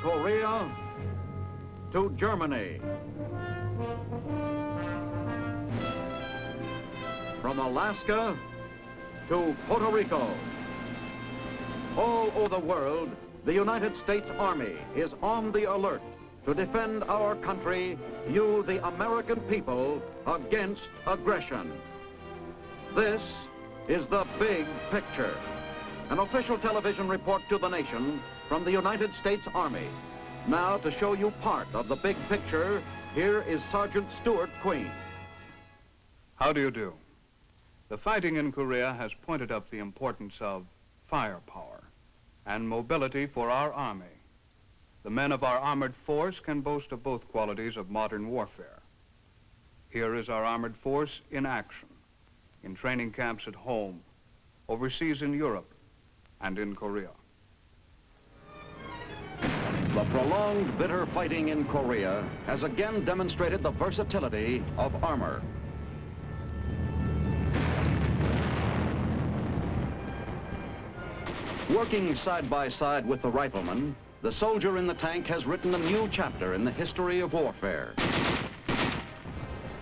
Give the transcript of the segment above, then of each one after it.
Korea to Germany. From Alaska to Puerto Rico. All over the world, the United States Army is on the alert to defend our country, you, the American people, against aggression. This is the big picture. An official television report to the nation from the United States Army. Now, to show you part of the big picture, here is Sergeant Stuart Queen. How do you do? The fighting in Korea has pointed up the importance of firepower and mobility for our Army. The men of our armored force can boast of both qualities of modern warfare. Here is our armored force in action, in training camps at home, overseas in Europe, and in Korea. The prolonged, bitter fighting in Korea has again demonstrated the versatility of armor. Working side by side with the rifleman, the soldier in the tank has written a new chapter in the history of warfare.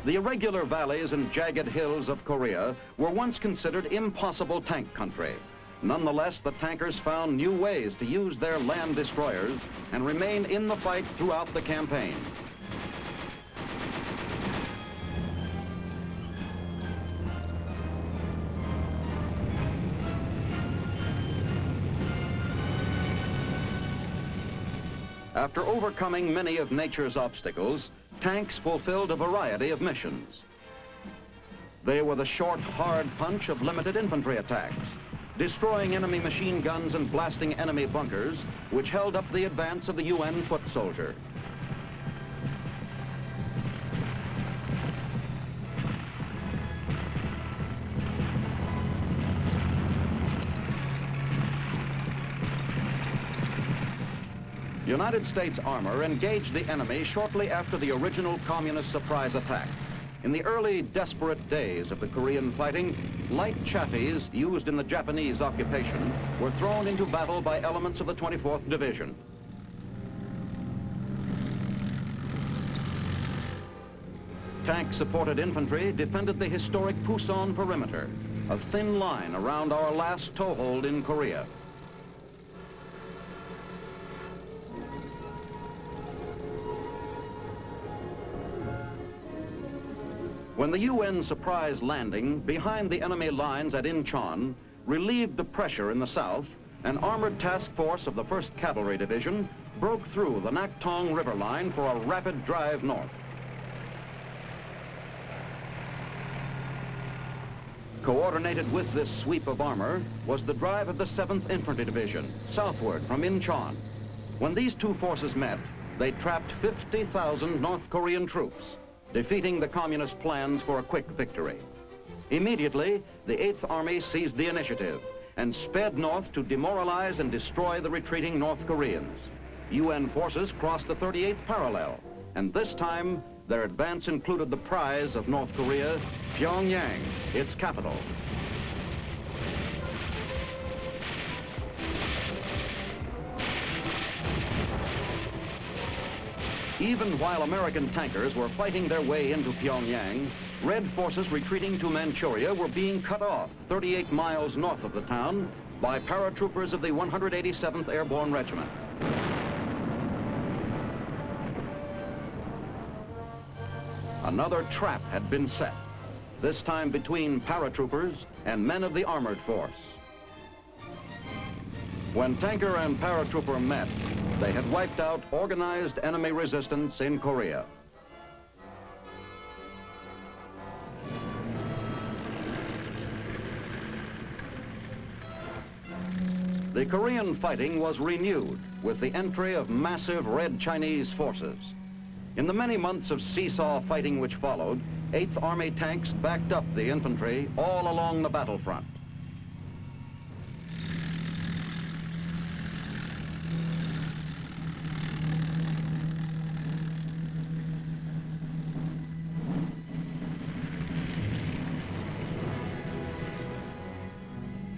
The irregular valleys and jagged hills of Korea were once considered impossible tank country. Nonetheless, the tankers found new ways to use their land destroyers and remain in the fight throughout the campaign. After overcoming many of nature's obstacles, tanks fulfilled a variety of missions. They were the short, hard punch of limited infantry attacks, destroying enemy machine guns and blasting enemy bunkers, which held up the advance of the UN foot soldier. United States armor engaged the enemy shortly after the original communist surprise attack. In the early, desperate days of the Korean fighting, light Chaffees used in the Japanese occupation were thrown into battle by elements of the 24th Division. Tank-supported infantry defended the historic Pusan perimeter, a thin line around our last toehold in Korea. When the UN surprise landing behind the enemy lines at Incheon relieved the pressure in the south, an armored task force of the 1st Cavalry Division broke through the Naktong River line for a rapid drive north. Coordinated with this sweep of armor was the drive of the 7th Infantry Division southward from Incheon. When these two forces met, they trapped 50,000 North Korean troops, defeating the communist plans for a quick victory. Immediately, the 8th Army seized the initiative and sped north to demoralize and destroy the retreating North Koreans. UN forces crossed the 38th parallel, and this time, their advance included the prize of North Korea, Pyongyang, its capital. Even while American tankers were fighting their way into Pyongyang, Red forces retreating to Manchuria were being cut off 38 miles north of the town by paratroopers of the 187th Airborne Regiment. Another trap had been set, this time between paratroopers and men of the armored force. When tanker and paratrooper met, they had wiped out organized enemy resistance in Korea. The Korean fighting was renewed with the entry of massive Red Chinese forces. In the many months of seesaw fighting which followed, 8th Army tanks backed up the infantry all along the battlefront.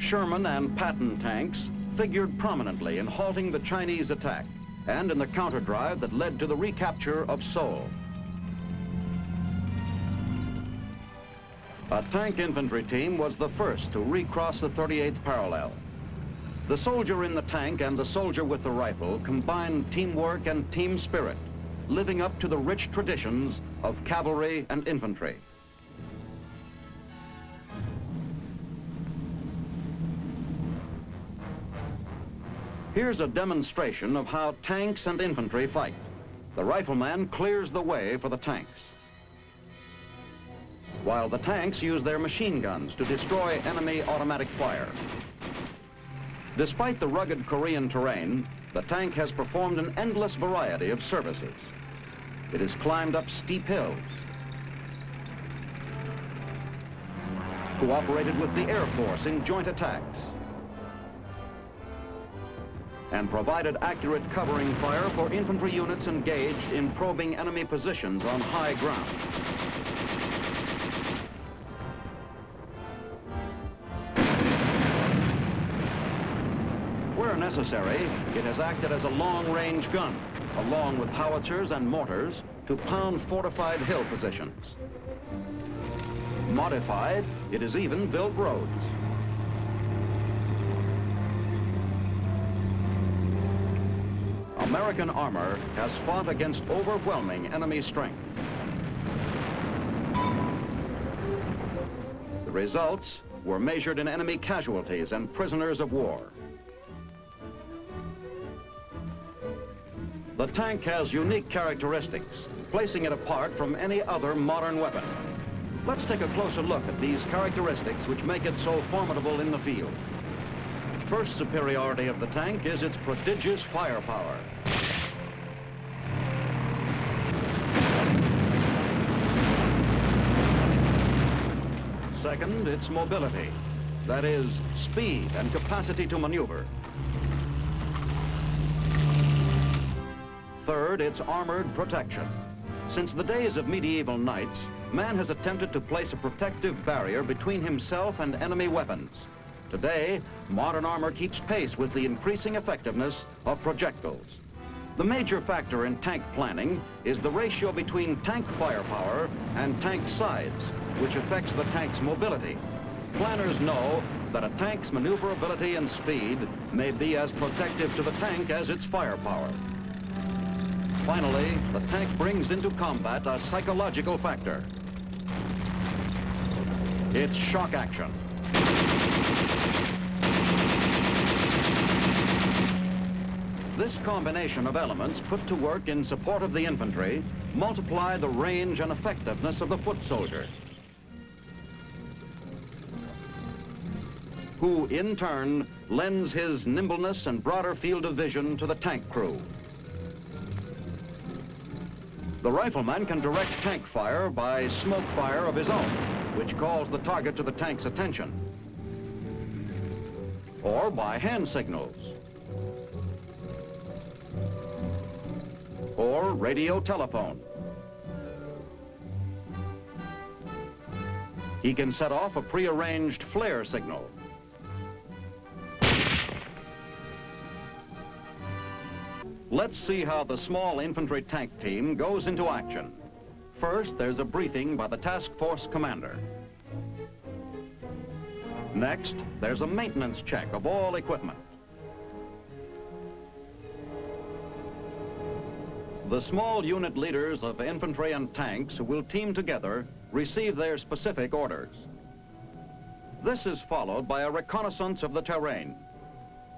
Sherman and Patton tanks figured prominently in halting the Chinese attack, and in the counterdrive that led to the recapture of Seoul. A tank infantry team was the first to recross the 38th parallel. The soldier in the tank and the soldier with the rifle combined teamwork and team spirit, living up to the rich traditions of cavalry and infantry. Here's a demonstration of how tanks and infantry fight. The rifleman clears the way for the tanks, while the tanks use their machine guns to destroy enemy automatic fire. Despite the rugged Korean terrain, the tank has performed an endless variety of services. It has climbed up steep hills, cooperated with the Air Force in joint attacks, and provided accurate covering fire for infantry units engaged in probing enemy positions on high ground. Where necessary, it has acted as a long-range gun, along with howitzers and mortars, to pound fortified hill positions. Modified, it has even built roads. American armor has fought against overwhelming enemy strength. The results were measured in enemy casualties and prisoners of war. The tank has unique characteristics, placing it apart from any other modern weapon. Let's take a closer look at these characteristics which make it so formidable in the field. First superiority of the tank is its prodigious firepower. Second, its mobility. That is, speed and capacity to maneuver. Third, its armored protection. Since the days of medieval knights, man has attempted to place a protective barrier between himself and enemy weapons. Today, modern armor keeps pace with the increasing effectiveness of projectiles. The major factor in tank planning is the ratio between tank firepower and tank size, which affects the tank's mobility. Planners know that a tank's maneuverability and speed may be as protective to the tank as its firepower. Finally, the tank brings into combat a psychological factor. Its shock action. This combination of elements put to work in support of the infantry multiply the range and effectiveness of the foot soldier, who in turn lends his nimbleness and broader field of vision to the tank crew. The rifleman can direct tank fire by smoke fire of his own, which calls the target to the tank's attention, or by hand signals, or radio telephone. He can set off a prearranged flare signal. Let's see how the small infantry tank team goes into action. First, there's a briefing by the task force commander. Next, there's a maintenance check of all equipment. The small unit leaders of infantry and tanks who will team together receive their specific orders. This is followed by a reconnaissance of the terrain,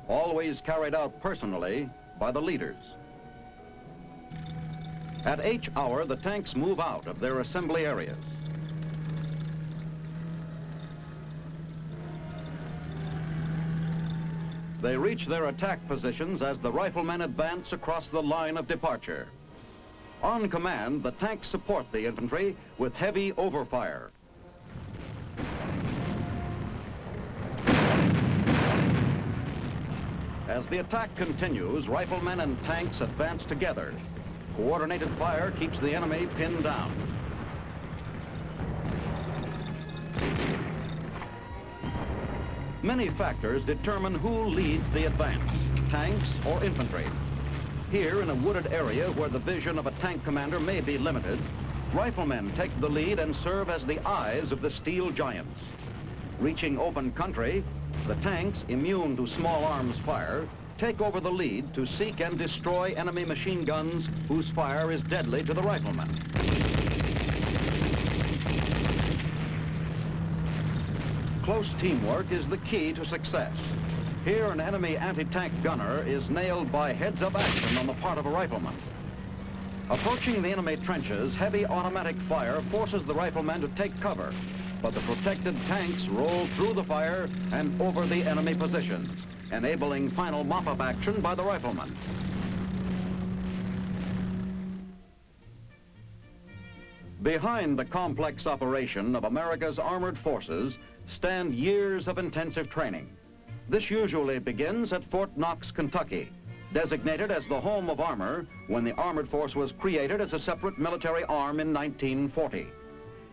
always carried out personally by the leaders. At each hour, the tanks move out of their assembly areas. They reach their attack positions as the riflemen advance across the line of departure. On command, the tanks support the infantry with heavy overfire. As the attack continues, riflemen and tanks advance together. Coordinated fire keeps the enemy pinned down. Many factors determine who leads the advance, tanks or infantry. Here, in a wooded area where the vision of a tank commander may be limited, riflemen take the lead and serve as the eyes of the steel giants. Reaching open country, the tanks, immune to small arms fire, take over the lead to seek and destroy enemy machine guns whose fire is deadly to the riflemen. Close teamwork is the key to success. Here, an enemy anti-tank gunner is nailed by heads-up action on the part of a rifleman. Approaching the enemy trenches, heavy automatic fire forces the rifleman to take cover, but the protected tanks roll through the fire and over the enemy positions, enabling final mop-up action by the rifleman. Behind the complex operation of America's armored forces stand years of intensive training. This usually begins at Fort Knox, Kentucky, designated as the home of armor when the armored force was created as a separate military arm in 1940.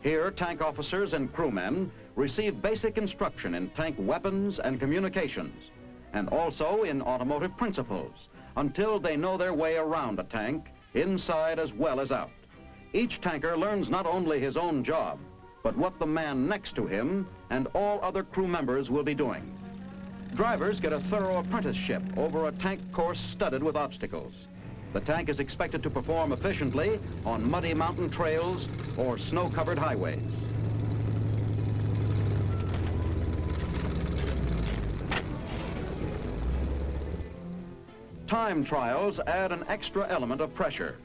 Here, tank officers and crewmen receive basic instruction in tank weapons and communications, and also in automotive principles, until they know their way around a tank, inside as well as out. Each tanker learns not only his own job, but what the man next to him and all other crew members will be doing. Drivers get a thorough apprenticeship over a tank course studded with obstacles. The tank is expected to perform efficiently on muddy mountain trails or snow-covered highways. Time trials add an extra element of pressure.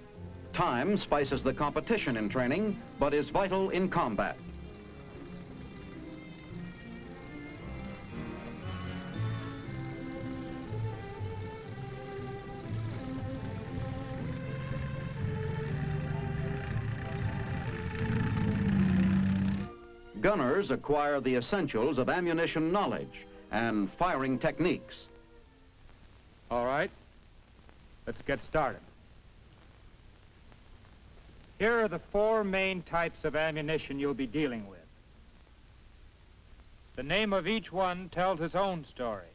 Time spices the competition in training, but is vital in combat. Gunners acquire the essentials of ammunition knowledge and firing techniques. All right, let's get started. Here are the 4 main types of ammunition you'll be dealing with. The name of each one tells its own story.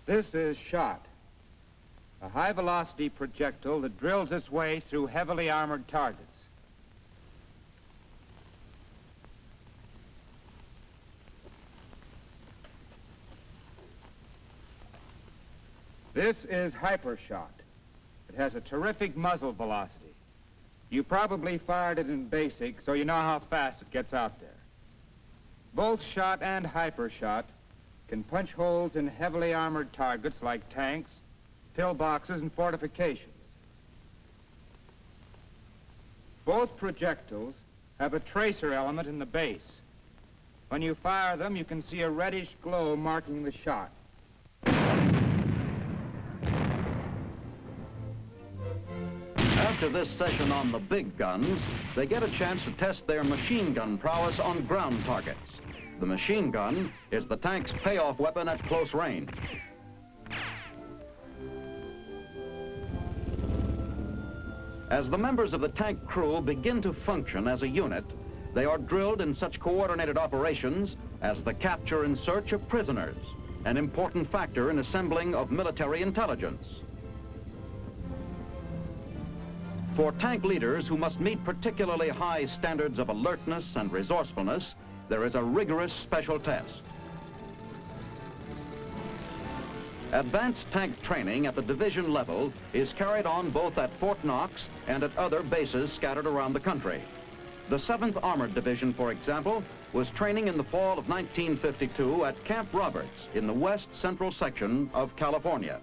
This is shot, a high-velocity projectile that drills its way through heavily armored targets. This is hypershot. It has a terrific muzzle velocity. You probably fired it in basic, so you know how fast it gets out there. Both shot and hypershot can punch holes in heavily armored targets like tanks, pillboxes, and fortifications. Both projectiles have a tracer element in the base. When you fire them, you can see a reddish glow marking the shot. After this session on the big guns, they get a chance to test their machine gun prowess on ground targets. The machine gun is the tank's payoff weapon at close range. As the members of the tank crew begin to function as a unit, they are drilled in such coordinated operations as the capture and search of prisoners, an important factor in assembling of military intelligence. For tank leaders who must meet particularly high standards of alertness and resourcefulness, there is a rigorous special test. Advanced tank training at the division level is carried on both at Fort Knox and at other bases scattered around the country. The 7th Armored Division, for example, was training in the fall of 1952 at Camp Roberts in the west central section of California.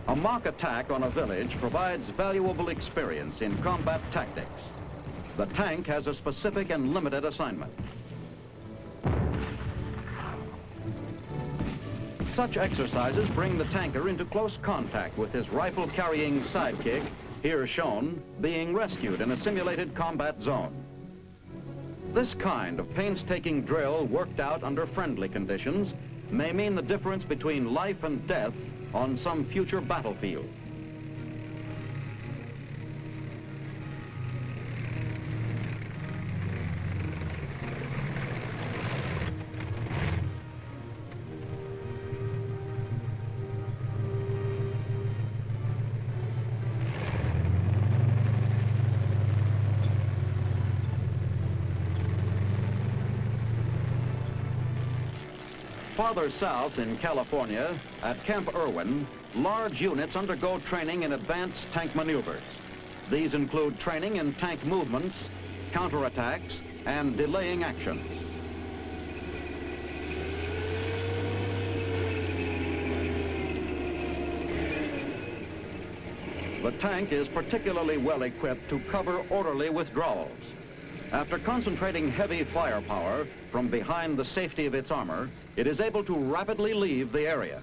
A mock attack on a village provides valuable experience in combat tactics. The tank has a specific and limited assignment. Such exercises bring the tanker into close contact with his rifle-carrying sidekick, here shown, being rescued in a simulated combat zone. This kind of painstaking drill worked out under friendly conditions may mean the difference between life and death on some future battlefield. Farther south in California, at Camp Irwin, large units undergo training in advanced tank maneuvers. These include training in tank movements, counterattacks, and delaying actions. The tank is particularly well equipped to cover orderly withdrawals. After concentrating heavy firepower from behind the safety of its armor, it is able to rapidly leave the area.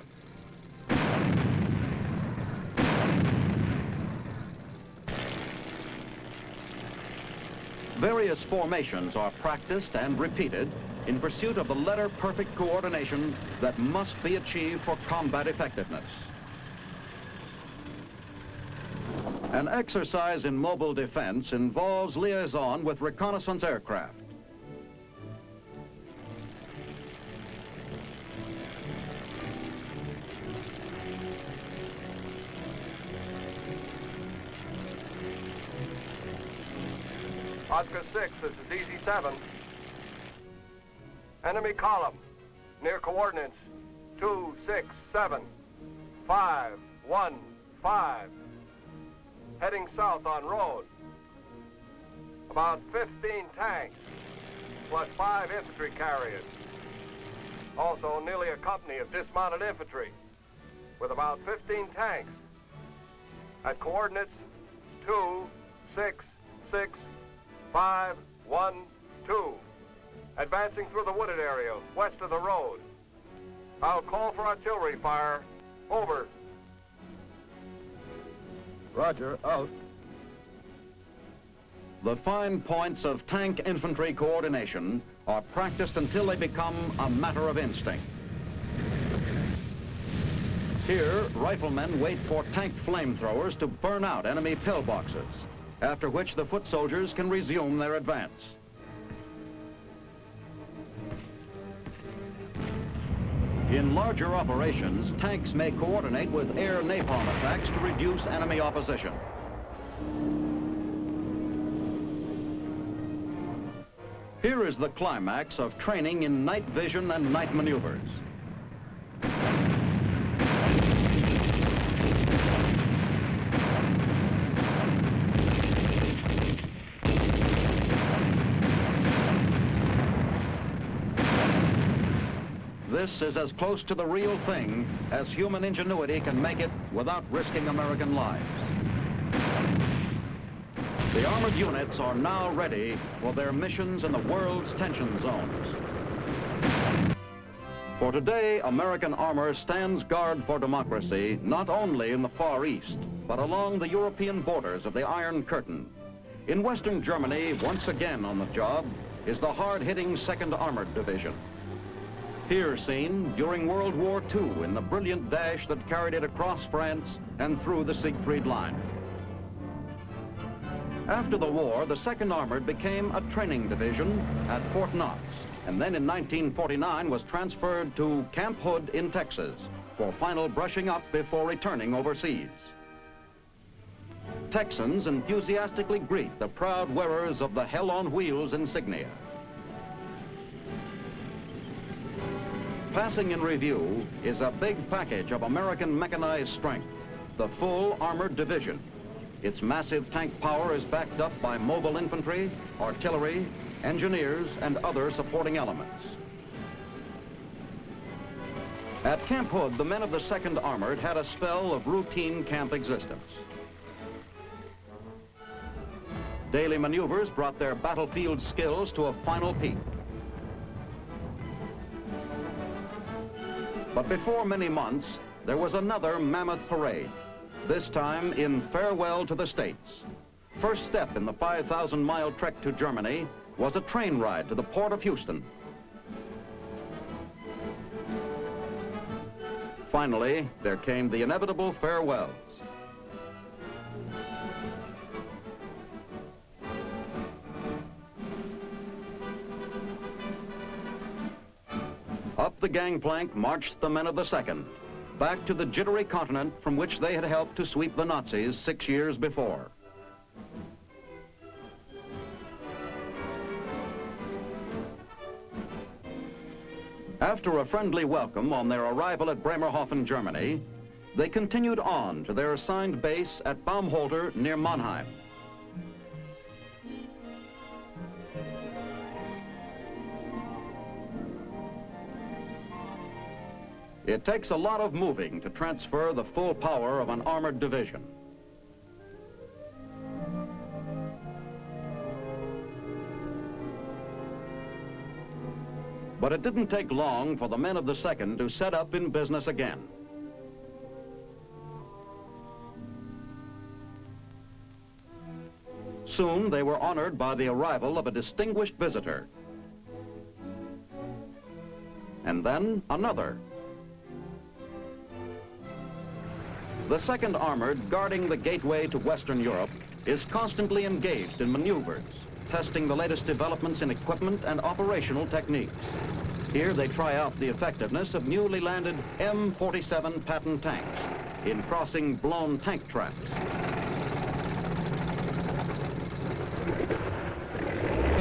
Various formations are practiced and repeated in pursuit of the letter-perfect coordination that must be achieved for combat effectiveness. An exercise in mobile defense involves liaison with reconnaissance aircraft. Oscar 6, this is Easy 7. Enemy column, near coordinates 267 515. Heading south on road. About 15 tanks, plus 5 infantry carriers. Also nearly a company of dismounted infantry, with about 15 tanks. At coordinates 266 512. Advancing through the wooded area west of the road. I'll call for artillery fire. Over. Roger, out. The fine points of tank infantry coordination are practiced until they become a matter of instinct. Here, riflemen wait for tank flamethrowers to burn out enemy pillboxes, after which the foot soldiers can resume their advance. In larger operations, tanks may coordinate with air napalm attacks to reduce enemy opposition. Here is the climax of training in night vision and night maneuvers. This is as close to the real thing as human ingenuity can make it without risking American lives. The armored units are now ready for their missions in the world's tension zones. For today, American armor stands guard for democracy not only in the Far East, but along the European borders of the Iron Curtain. In Western Germany, once again on the job, is the hard-hitting 2nd Armored Division. Here seen during World War II in the brilliant dash that carried it across France and through the Siegfried Line. After the war, the 2nd Armored became a training division at Fort Knox, and then in 1949 was transferred to Camp Hood in Texas for final brushing up before returning overseas. Texans enthusiastically greet the proud wearers of the Hell on Wheels insignia. Passing in review is a big package of American mechanized strength, the full armored division. Its massive tank power is backed up by mobile infantry, artillery, engineers, and other supporting elements. At Camp Hood, the men of the 2nd Armored had a spell of routine camp existence. Daily maneuvers brought their battlefield skills to a final peak. But before many months, there was another mammoth parade, this time in Farewell to the States. First step in the 5,000-mile trek to Germany was a train ride to the port of Houston. Finally, there came the inevitable farewells. Up the gangplank marched the men of the 2nd, back to the jittery continent from which they had helped to sweep the Nazis 6 years before. After a friendly welcome on their arrival at Bremerhaven, Germany, they continued on to their assigned base at Baumholder near Mannheim. It takes a lot of moving to transfer the full power of an armored division. But it didn't take long for the men of the 2nd to set up in business again. Soon they were honored by the arrival of a distinguished visitor. And then another. The 2nd Armored, guarding the gateway to Western Europe, is constantly engaged in maneuvers, testing the latest developments in equipment and operational techniques. Here they try out the effectiveness of newly landed M47 Patton tanks in crossing blown tank traps.